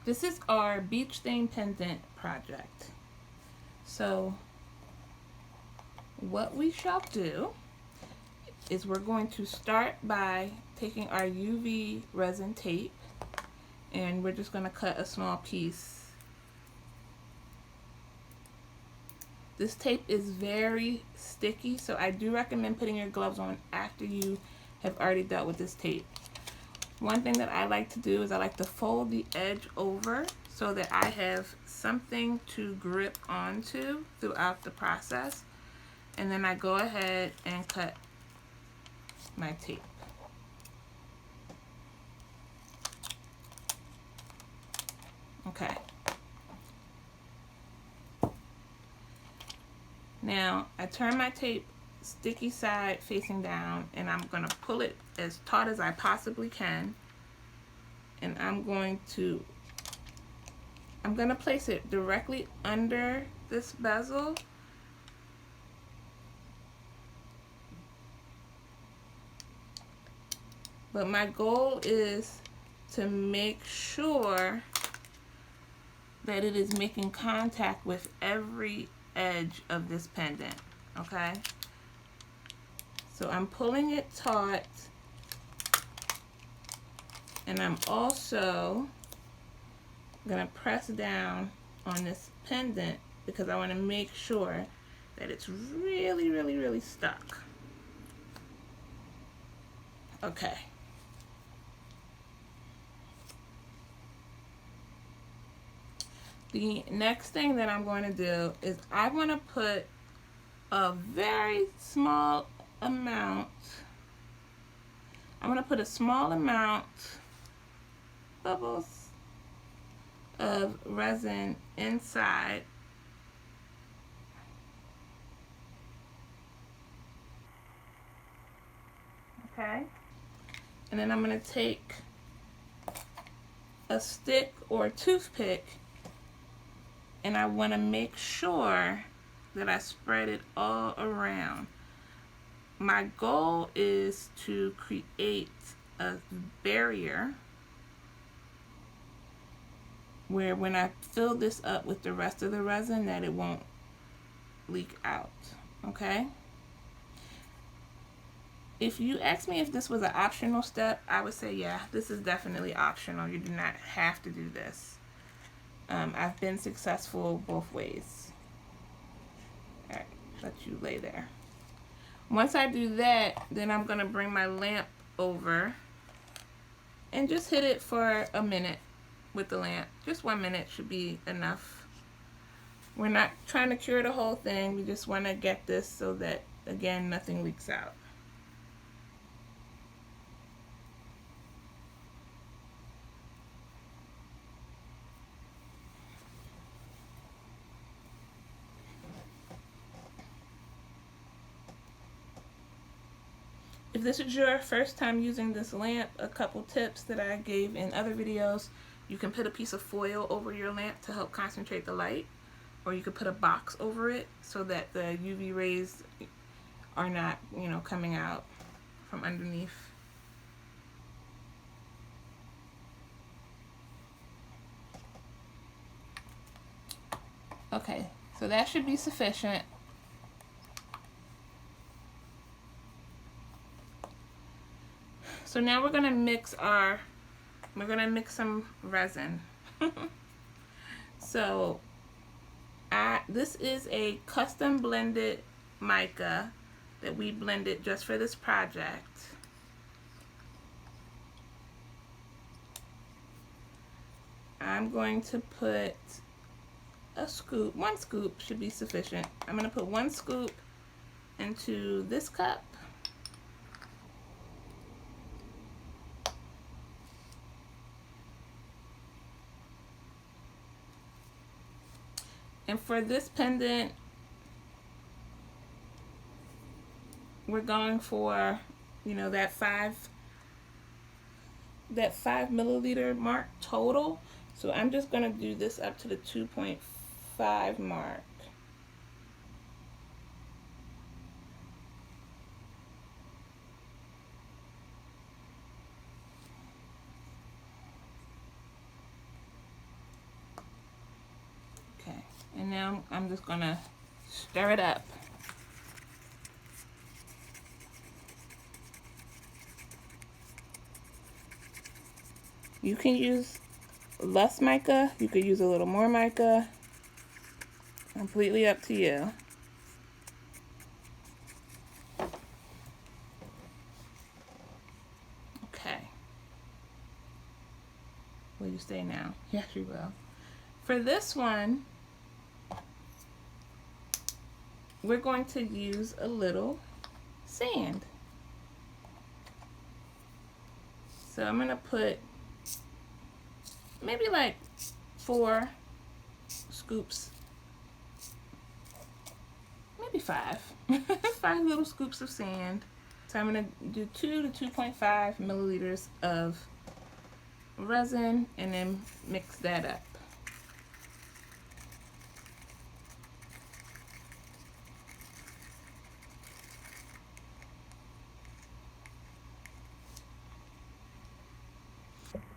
This is our beach theme pendant project. So what we shall do is we're going to start by taking our UV resin tape, and we're just going to cut a small piece. This tape is very sticky, so I do recommend putting your gloves on after you have already dealt with this tape. One thing that I like to do is I like to fold the edge over so that I have something to grip onto throughout the process. And then I go ahead and cut my tape. Okay. Now I turn my tape sticky side facing down, and I'm going to pull it as taut as I possibly can, and I'm going to place it directly under this bezel. But my goal is to make sure that it is making contact with every edge of this pendant, okay? So I'm pulling it taut, and I'm also gonna press down on this pendant because I want to make sure that it's really, really, really stuck. Okay. The next thing that I'm going to do is I want to put a very small amount. I'm going to put a small amount, bubbles, of resin inside. Okay. And then I'm going to take a stick or a toothpick, and I want to make sure that I spread it all around. My goal is to create a barrier where when I fill this up with the rest of the resin that it won't leak out, okay? If you ask me if this was an optional step, I would say yeah, this is definitely optional. You do not have to do this. I've been successful both ways. All right, let you lay there. Once I do that, then I'm going to bring my lamp over and just hit it for a minute with the lamp. Just 1 minute should be enough. We're not trying to cure the whole thing. We just want to get this so that, again, nothing leaks out. If this is your first time using this lamp, a couple tips that I gave in other videos: you can put a piece of foil over your lamp to help concentrate the light, or you could put a box over it so that the UV rays are not, coming out from underneath. Okay, so that should be sufficient. So now we're gonna mix some resin. So this is a custom blended mica that we blended just for this project. I'm going to put a scoop. 1 scoop should be sufficient. I'm going to put 1 scoop into this cup. And for this pendant, we're going for, that 5 milliliter mark total. So I'm just going to do this up to the 2.5 mark. And now I'm just gonna stir it up. You can use less mica, you could use a little more mica. Completely up to you. Okay. Will you stay now? Yes, you will. For this one, we're going to use a little sand. So I'm going to put maybe like 4 scoops, maybe 5, 5 little scoops of sand. So I'm going to do 2 to 2.5 milliliters of resin and then mix that up.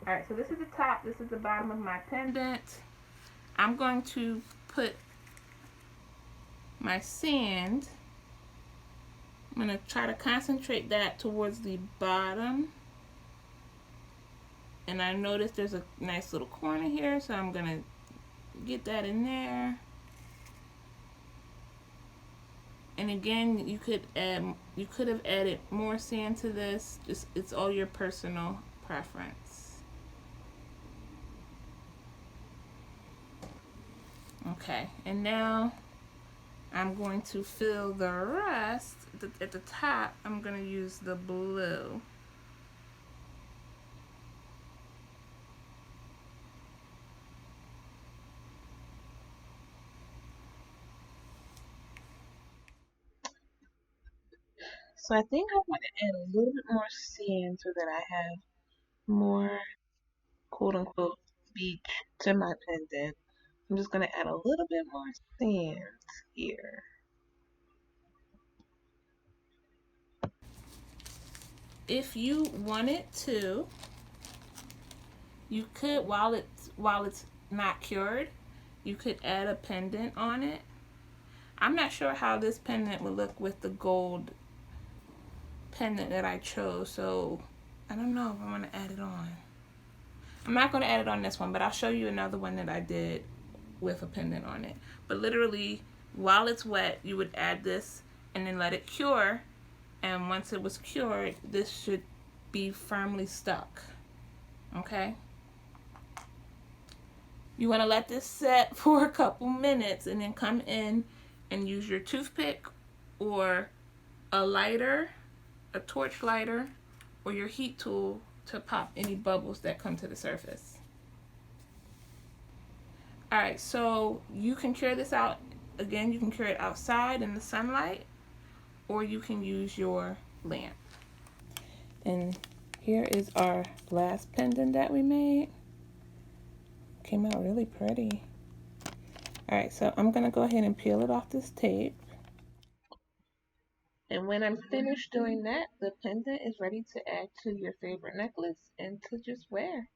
Alright, so this is the top, this is the bottom of my pendant. I'm going to put my sand, I'm going to try to concentrate that towards the bottom. And I noticed there's a nice little corner here, so I'm going to get that in there. And again, you could have added more sand to this. Just it's all your personal preference. Okay, and now I'm going to fill the rest at the top. I'm going to use the blue. So I think I'm going to add a little bit more sand so that I have more quote unquote beach to my pendant. I'm just going to add a little bit more sand here. If you wanted to, you could, while it's not cured, you could add a pendant on it. I'm not sure how this pendant would look with the gold pendant that I chose, so I don't know if I want to add it on. I'm not going to add it on this one, but I'll show you another one that I did with a pendant on it. But literally, while it's wet, you would add this and then let it cure. And once it was cured, this should be firmly stuck. Okay? You want to let this set for a couple minutes and then come in and use your toothpick or a lighter, a torch lighter, or your heat tool to pop any bubbles that come to the surface. Alright, so you can cure this out. Again, you can cure it outside in the sunlight, or you can use your lamp. And here is our last pendant that we made. Came out really pretty. Alright, so I'm going to go ahead and peel it off this tape. And when I'm finished doing that, the pendant is ready to add to your favorite necklace and to just wear.